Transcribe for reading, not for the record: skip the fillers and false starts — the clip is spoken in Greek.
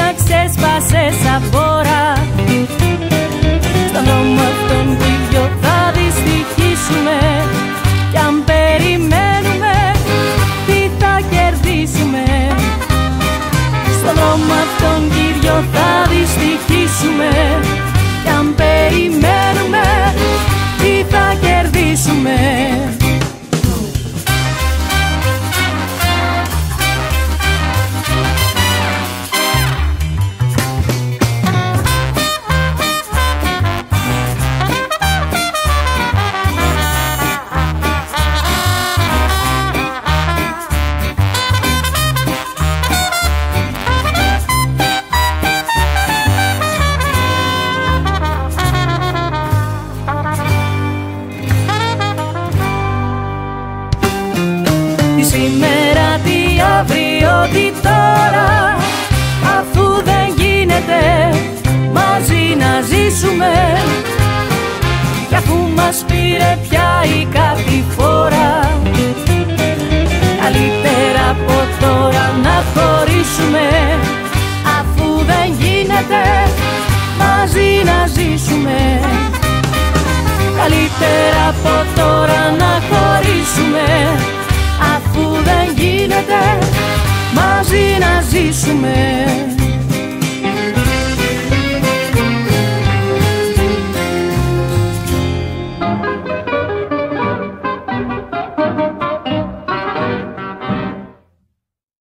να ξέσπασε σαν φόρα. Στον δρόμο αυτόν που οι δυο θα δυστυχήσουμε, κι αν περιμένουμε τι θα κερδίσουμε. Στον δρόμο αυτόν κι οι δυο θα δυστυχήσουμε, κι αν περιμένουμε τι θα κερδίσουμε. Σήμερα, τι αύριο, τι τώρα, αφού δεν γίνεται μαζί να ζήσουμε. Κι αφού μας πήρε πια η κατηφόρα, καλύτερα από τώρα να χωρίσουμε. Αφού δεν γίνεται μαζί να ζήσουμε, καλύτερα από τώρα να χωρίσουμε. Αφού δεν γίνεται μαζί να ζήσουμε.